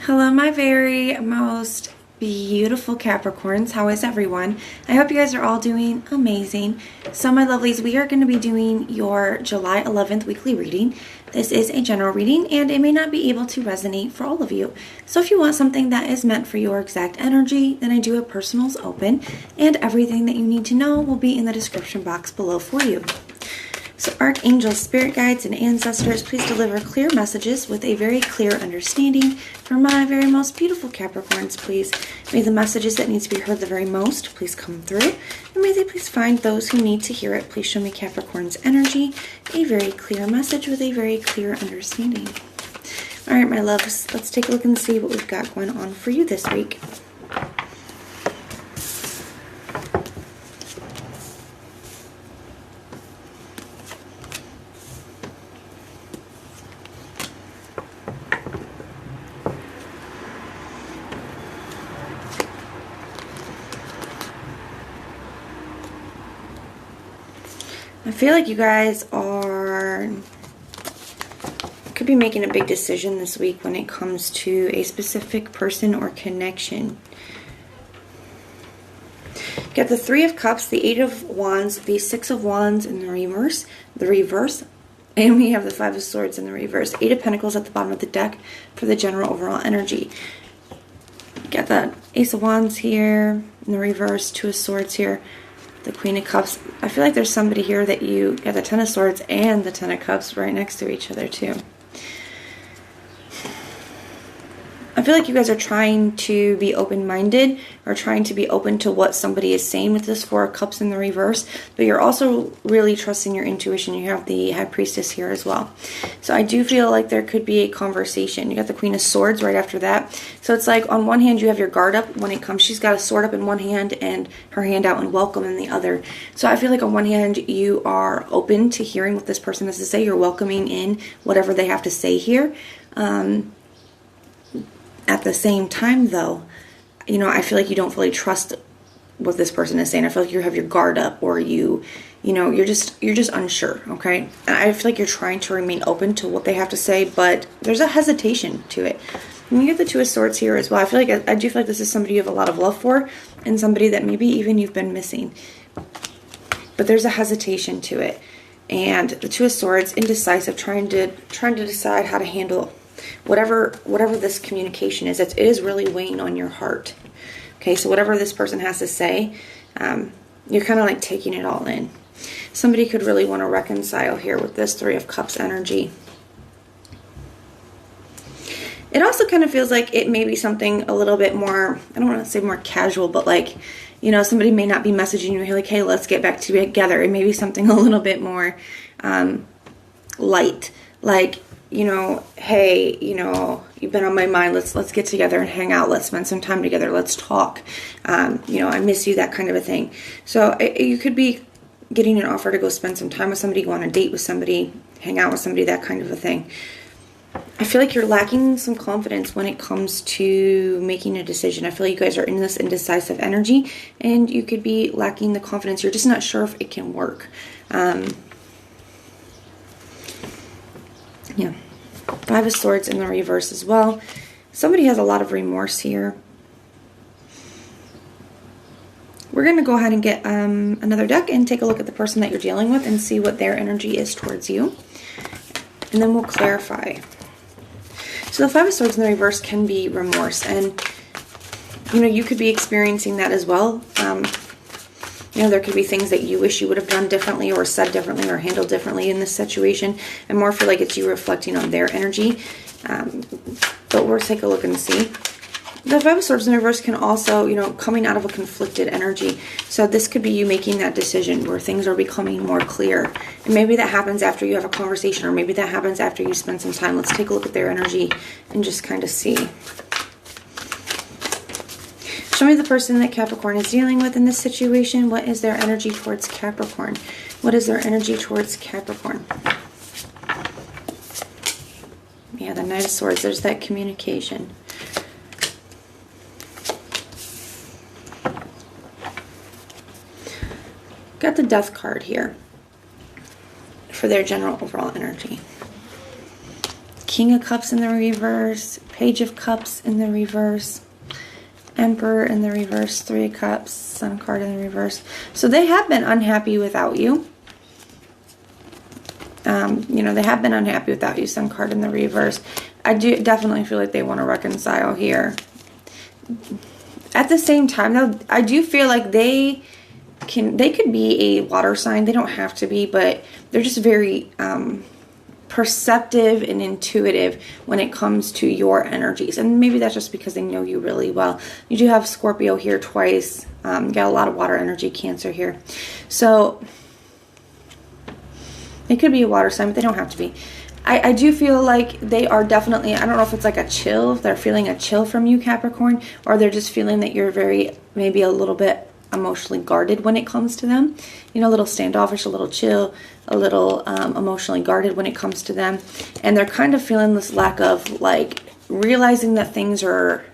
Hello, my very most beautiful Capricorns. How is everyone? I hope you guys are all doing amazing. So, my lovelies, we are going to be doing your July 11th weekly reading. This is a general reading, and it may not be able to resonate for all of you. So, if you want something that is meant for your exact energy, then I do have personals open, and everything that you need to know will be in the description box below for you. So archangels, spirit guides, and ancestors, please deliver clear messages with a very clear understanding for my very most beautiful Capricorns, please. May the messages that need to be heard the very most please come through. And may they please find those who need to hear it. Please show me Capricorn's energy, a very clear message with a very clear understanding. All right, my loves, let's take a look and see what we've got going on for you this week. I feel like you guys could be making a big decision this week when it comes to a specific person or connection. You got the Three of Cups, the Eight of Wands, the Six of Wands in the reverse, and we have the Five of Swords in the reverse. Eight of Pentacles at the bottom of the deck for the general overall energy. You got the Ace of Wands here in the reverse, Two of Swords here. The Queen of Cups. I feel like there's somebody here that you got the Ten of Swords and the Ten of Cups right next to each other too. I feel like you guys are trying to be open-minded or trying to be open to what somebody is saying with this Four of Cups in the reverse, but you're also really trusting your intuition. You have the High Priestess here as well. So I do feel like there could be a conversation. You got the Queen of Swords right after that. So it's like on one hand you have your guard up when it comes. She's got a sword up in one hand and her hand out in welcome in the other. So I feel like on one hand you are open to hearing what this person has to say. You're welcoming in whatever they have to say here. At the same time, though, you know, I feel like you don't fully trust what this person is saying. I feel like you have your guard up, or you're just unsure, okay? And I feel like you're trying to remain open to what they have to say, but there's a hesitation to it. And you get the Two of Swords here as well. I feel like I do feel like this is somebody you have a lot of love for, and somebody that maybe even you've been missing. But there's a hesitation to it, and the Two of Swords, indecisive, trying to decide how to handle whatever this communication is. It is really weighing on your heart. Okay, so whatever this person has to say, you're kind of like taking it all in. Somebody could really want to reconcile here with this Three of Cups energy. It also kind of feels like it may be something a little bit more, I don't want to say more casual, but like, you know, somebody may not be messaging you like, hey, let's get back together. It may be something a little bit more light, like, you know, hey, you know, you've been on my mind. Let's get together and hang out. Let's spend some time together. Let's talk. You know, I miss you, that kind of a thing. So you could be getting an offer to go spend some time with somebody, go on a date with somebody, hang out with somebody, that kind of a thing. I feel like you're lacking some confidence when it comes to making a decision. I feel like you guys are in this indecisive energy, and you could be lacking the confidence. You're just not sure if it can work. Yeah, Five of Swords in the reverse as well. Somebody has a lot of remorse here. We're going to go ahead and get another deck and take a look at the person that you're dealing with and see what their energy is towards you. And then we'll clarify. So the Five of Swords in the reverse can be remorse. And, you know, you could be experiencing that as well. You know, there could be things that you wish you would have done differently or said differently or handled differently in this situation. And more feel like it's you reflecting on their energy. But we'll take a look and see. The Five of Swords in the reverse can also, you know, coming out of a conflicted energy. So this could be you making that decision where things are becoming more clear. And maybe that happens after you have a conversation, or maybe that happens after you spend some time. Let's take a look at their energy and just kind of see. Show me the person that Capricorn is dealing with in this situation. What is their energy towards Capricorn? What is their energy towards Capricorn? Yeah, the Knight of Swords. There's that communication. Got the Death card here for their general overall energy. King of Cups in the reverse, Page of Cups in the reverse, Emperor in the reverse, Three of Cups, Sun card in the reverse. So they have been unhappy without you. You know, they have been unhappy without you, Sun card in the reverse. I do definitely feel like they want to reconcile here. At the same time, though, I do feel like they could be a water sign. They don't have to be, but they're just very perceptive and intuitive when it comes to your energies. And maybe that's just because they know you really well. You do have Scorpio here twice. You got a lot of water energy, Cancer here. So it could be a water sign, but they don't have to be. I do feel like they are definitely, I don't know if it's like a chill, they're feeling a chill from you, Capricorn, or they're just feeling that you're very, maybe a little bit emotionally guarded when it comes to them. You know, a little standoffish, a little chill, a little emotionally guarded when it comes to them. And they're kind of feeling this lack of, like, realizing that things are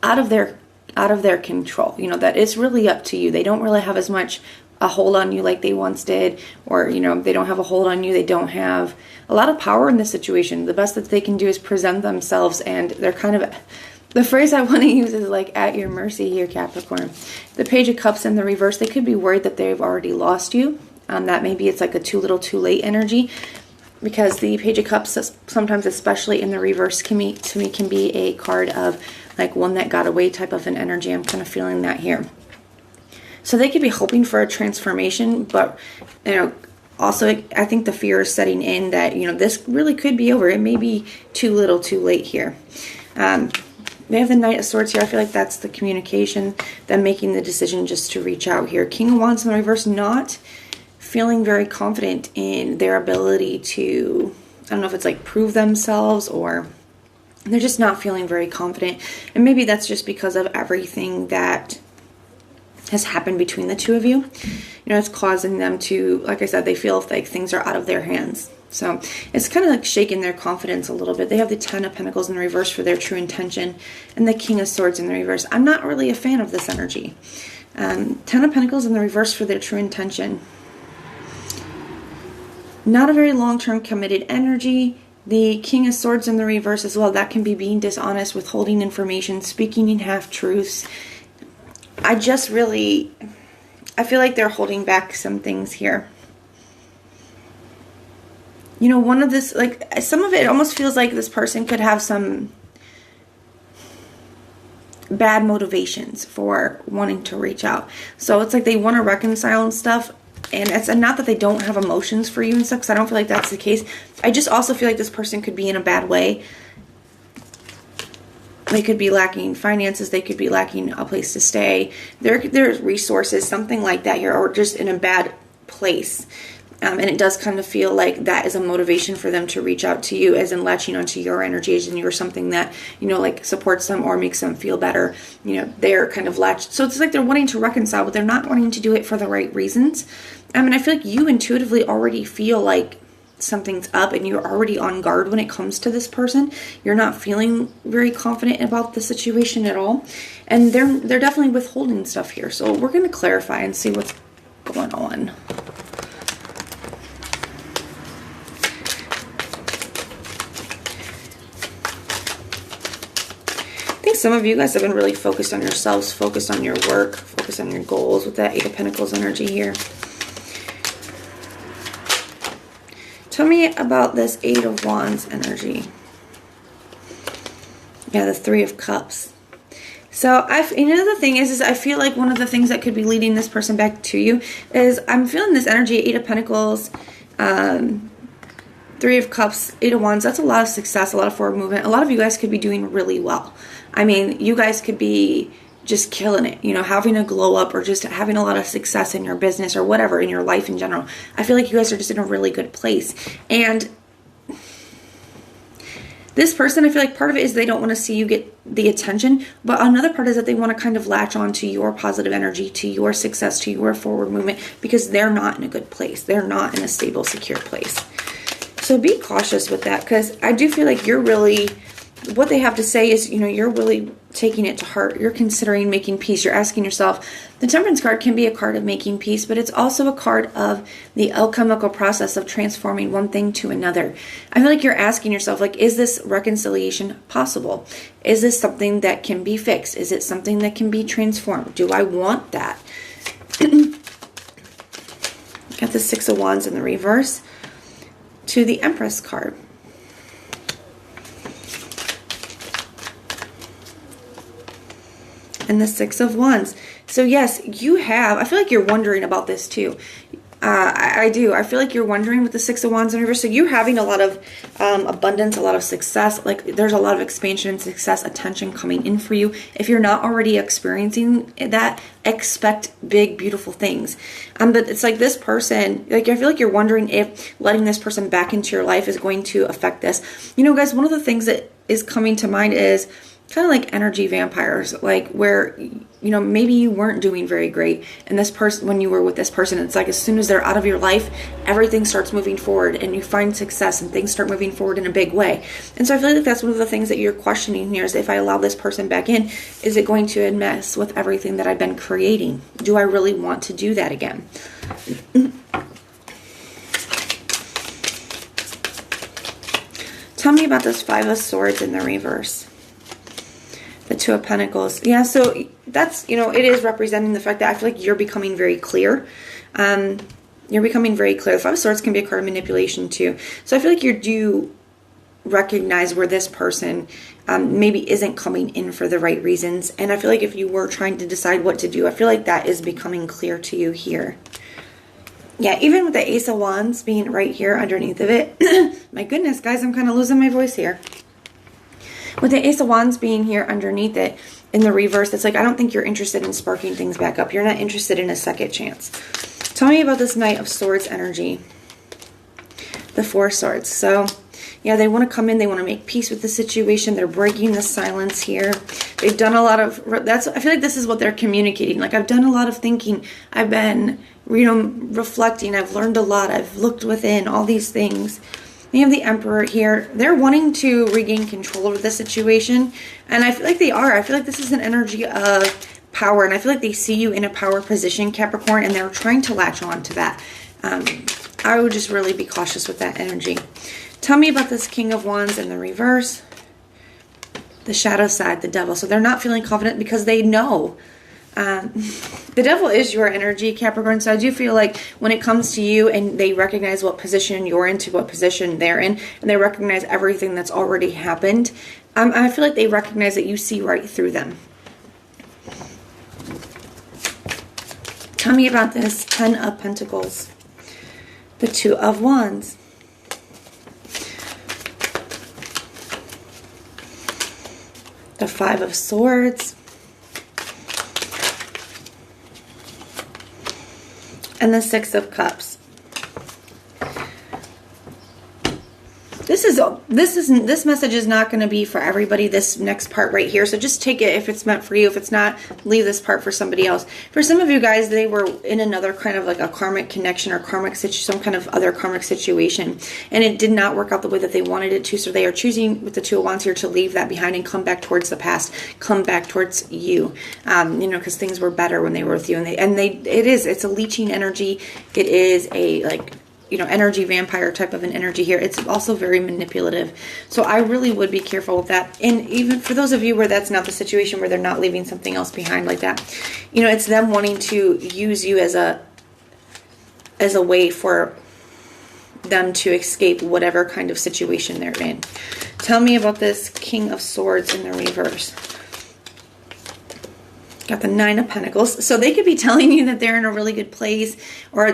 out of their control. You know, that it's really up to you. They don't really have as much a hold on you like they once did, or, you know, they don't have a hold on you. They don't have a lot of power in this situation. The best that they can do is present themselves, and they're kind of, the phrase I want to use is like at your mercy here, Capricorn. The Page of Cups in the reverse, they could be worried that they've already lost you. That maybe it's like a too little too late energy, because the Page of Cups sometimes, especially in the reverse, to me can be a card of like one that got away type of an energy. I'm kind of feeling that here. So they could be hoping for a transformation, but, you know, also I think the fear is setting in that, you know, this really could be over. It may be too little too late here. They have the Knight of Swords here. I feel like that's the communication, them making the decision just to reach out here. King of Wands in the reverse, not feeling very confident in their ability to, I don't know if it's like prove themselves, or they're just not feeling very confident. And maybe that's just because of everything that has happened between the two of you. You know, it's causing them to, like I said, they feel like things are out of their hands. So it's kind of like shaking their confidence a little bit. They have the Ten of Pentacles in the reverse for their true intention, and the King of Swords in the reverse. I'm not really a fan of this energy. Ten of Pentacles in the reverse for their true intention. Not a very long-term committed energy. The King of Swords in the reverse as well. That can be being dishonest, withholding information, speaking in half-truths. I feel like they're holding back some things here. You know, one of this, like, some of it almost feels like this person could have some bad motivations for wanting to reach out. So it's like they want to reconcile and stuff. And it's not that they don't have emotions for you and stuff, because I don't feel like that's the case. I just also feel like this person could be in a bad way. They could be lacking finances. They could be lacking a place to stay. There's resources, something like that here, or just in a bad place. And it does kind of feel like that is a motivation for them to reach out to you, as in latching onto your energy, as in you're something that, you know, like supports them or makes them feel better. You know, they're kind of latched. So it's like they're wanting to reconcile, but they're not wanting to do it for the right reasons. I mean, I feel like you intuitively already feel like something's up, and you're already on guard when it comes to this person. You're not feeling very confident about the situation at all, and they're definitely withholding stuff here. So we're going to clarify and see what's going on. I think some of you guys have been really focused on yourselves, focused on your work, focused on your goals with that Eight of Pentacles energy here. Tell me about this Eight of Wands energy. Yeah, the Three of Cups. So, you know, the thing is I feel like one of the things that could be leading this person back to you is I'm feeling this energy, Eight of Pentacles, Three of Cups, Eight of Wands. That's a lot of success, a lot of forward movement. A lot of you guys could be doing really well. I mean, you guys could be just killing it, you know, having a glow up, or just having a lot of success in your business, or whatever, in your life in general. I feel like you guys are just in a really good place. And this person, I feel like part of it is they don't want to see you get the attention, but another part is that they want to kind of latch on to your positive energy, to your success, to your forward movement, because they're not in a good place. They're not in a stable, secure place. So be cautious with that, because I do feel like you're really what they have to say is, you're really taking it to heart. You're considering making peace. You're asking yourself, the Temperance card can be a card of making peace, but it's also a card of the alchemical process of transforming one thing to another. I feel like you're asking yourself, like, is this reconciliation possible? Is this something that can be fixed? Is it something that can be transformed? Do I want that? Got the Six of Wands in the reverse to the Empress card. And the Six of Wands. So yes, you have, I feel like you're wondering about this too. I do. I feel like you're wondering with the Six of Wands in reverse. So you're having a lot of abundance, a lot of success. Like there's a lot of expansion and success, attention coming in for you. If you're not already experiencing that, expect big, beautiful things. But it's like this person, like I feel like you're wondering if letting this person back into your life is going to affect this. Guys, one of the things that is coming to mind is kind of like energy vampires, like where, maybe you weren't doing very great. And this person, when you were with this person, it's like as soon as they're out of your life, everything starts moving forward and you find success and things start moving forward in a big way. And so I feel like that's one of the things that you're questioning here is if I allow this person back in, is it going to mess with everything that I've been creating? Do I really want to do that again? Tell me about this Five of Swords in the reverse. The Two of Pentacles. Yeah, so that's, it is representing the fact that I feel like you're becoming very clear. You're becoming very clear. The Five of Swords can be a card of manipulation too. So I feel like you do recognize where this person maybe isn't coming in for the right reasons. And I feel like if you were trying to decide what to do, I feel like that is becoming clear to you here. Yeah, even with the Ace of Wands being right here underneath of it. My goodness, guys, I'm kind of losing my voice here. With the Ace of Wands being here underneath it in the reverse, it's like, I don't think you're interested in sparking things back up. You're not interested in a second chance. Tell me about this Knight of Swords energy. The Four of Swords. So, yeah, they want to come in. They want to make peace with the situation. They're breaking the silence here. They've done a lot of, I feel like this is what they're communicating. Like, I've done a lot of thinking. I've been, reflecting. I've learned a lot. I've looked within, all these things. We have the Emperor here. They're wanting to regain control over the situation. And I feel like they are. I feel like this is an energy of power. And I feel like they see you in a power position, Capricorn, and they're trying to latch on to that. I would just really be cautious with that energy. Tell me about this King of Wands in the reverse. The shadow side, the devil. So they're not feeling confident because they know. The devil is your energy, Capricorn. So I do feel like when it comes to you and they recognize what position you're in to what position they're in, and they recognize everything that's already happened, I feel like they recognize that you see right through them. Tell me about this Ten of Pentacles. The Two of Wands. The Five of Swords. And the Six of Cups. This message is not going to be for everybody, this next part right here. So just take it if it's meant for you. If it's not, leave this part for somebody else. For some of you guys, they were in another kind of like a karmic connection or karmic situation, some kind of other karmic situation, and it did not work out the way that they wanted it to. So they are choosing with the Two of Wands here to leave that behind and come back towards the past, come back towards you. Because things were better when they were with you, it's a leeching energy. It is a energy vampire type of an energy here. It's also very manipulative. So I really would be careful with that. And even for those of you where that's not the situation, where they're not leaving something else behind like that, it's them wanting to use you as a way for them to escape whatever kind of situation they're in. Tell me about this King of Swords in the reverse. Got the Nine of Pentacles. So they could be telling you that they're in a really good place, or,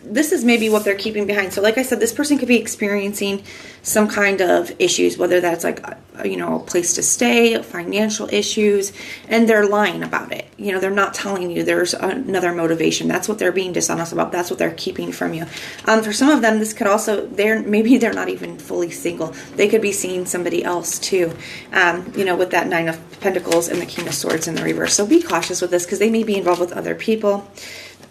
this is maybe what they're keeping behind. So like I said, this person could be experiencing some kind of issues, whether that's like, a place to stay, financial issues, and they're lying about it. They're not telling you there's another motivation. That's what they're being dishonest about. That's what they're keeping from you. For some of them, this could also, maybe they're not even fully single. They could be seeing somebody else too, with that Nine of Pentacles and the King of Swords in the reverse. So be cautious with this because they may be involved with other people.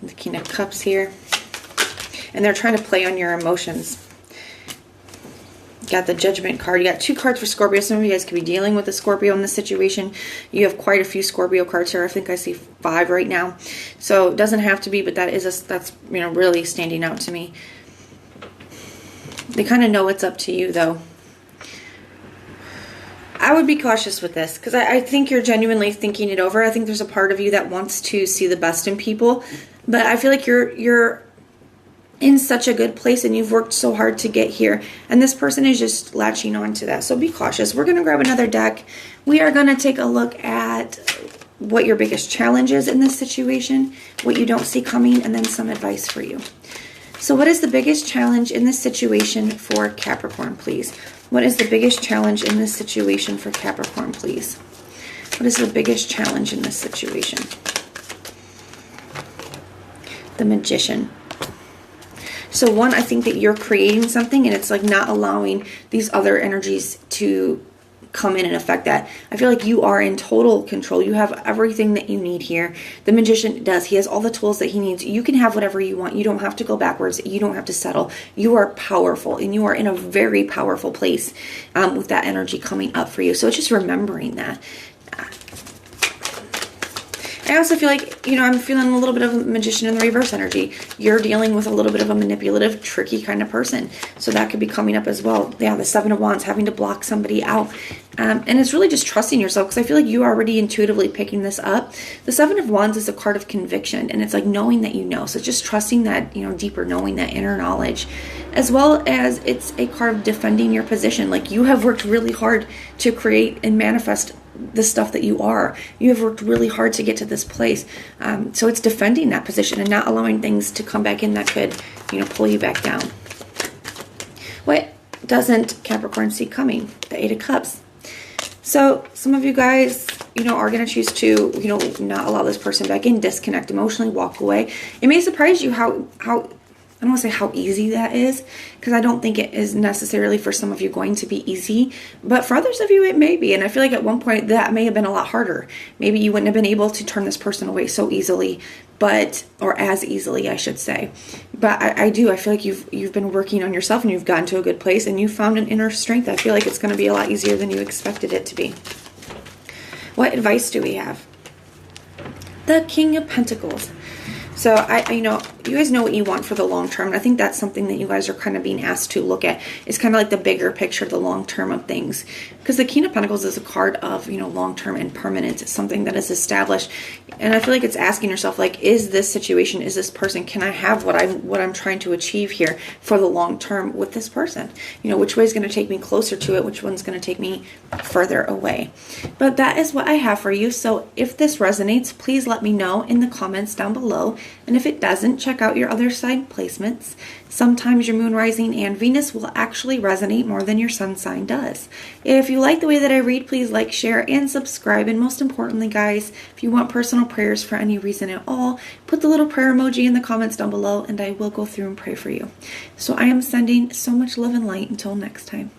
The King of Cups here. And they're trying to play on your emotions. got the Judgment card. You got 2 cards for Scorpio. Some of you guys could be dealing with a Scorpio in this situation. You have quite a few Scorpio cards here. I think I see 5 right now. So it doesn't have to be, but that's you know, really standing out to me. They kind of know it's up to you, though. I would be cautious with this because I think you're genuinely thinking it over. I think there's a part of you that wants to see the best in people, but I feel like you're in such a good place and you've worked so hard to get here, and this person is just latching on to that. So be cautious. We're going to grab another deck. We are going to take a look at what your biggest challenge is in this situation, what you don't see coming, and then some advice for you. So what is the biggest challenge in this situation for Capricorn, please? What is the biggest challenge in this situation for Capricorn, please? What is the biggest challenge in this situation? The Magician. So one, I think that you're creating something and it's like not allowing these other energies to come in and affect that. I feel like you are in total control. You have everything that you need here. The Magician does. He has all the tools that he needs. You can have whatever you want. You don't have to go backwards. You don't have to settle. You are powerful and you are in a very powerful place with that energy coming up for you. So it's just remembering that. I also feel like, you know, I'm feeling a little bit of a Magician in the reverse energy. You're dealing with a little bit of a manipulative, tricky kind of person. So that could be coming up as well. Yeah, the 7 of Wands, having to block somebody out. And it's really just trusting yourself, because I feel like you are already intuitively picking this up. The 7 of Wands is a card of conviction, and it's like knowing that you know. So just trusting that, you know, deeper knowing, that inner knowledge. As well as it's a card of defending your position. Like you have worked really hard to create and manifest the stuff that you are. You have worked really hard to get to this place. So it's defending that position and not allowing things to come back in that could, you know, pull you back down. What doesn't Capricorn see coming? The 8 of Cups. So some of you guys, you know, are going to choose to, you know, not allow this person back in, disconnect emotionally, walk away. It may surprise you how I don't want to say how easy that is, because I don't think it is necessarily for some of you going to be easy, but for others of you it may be. And I feel like at one point that may have been a lot harder. Maybe you wouldn't have been able to turn this person away so easily, or as easily, I should say. But I feel like you've been working on yourself and you've gotten to a good place and you found an inner strength. I feel like it's going to be a lot easier than you expected it to be. What advice do we have? The King of Pentacles. So you know, you guys know what you want for the long term. And I think that's something that you guys are kind of being asked to look at. It's kind of like the bigger picture, the long term of things. Because the King of Pentacles is a card of, you know, long term and permanent. It's something that is established. And I feel like it's asking yourself, like, is this situation, is this person, can I have what I'm trying to achieve here for the long term with this person? You know, which way is going to take me closer to it? Which one's going to take me further away? But that is what I have for you. So if this resonates, please let me know in the comments down below. And if it doesn't, check out your other side placements. Sometimes your moon, rising, and Venus will actually resonate more than your sun sign does. If you like the way that I read, please like, share, and subscribe. And most importantly, guys, if you want personal prayers for any reason at all, put the little prayer emoji in the comments down below and I will go through and pray for you. So I am sending so much love and light until next time.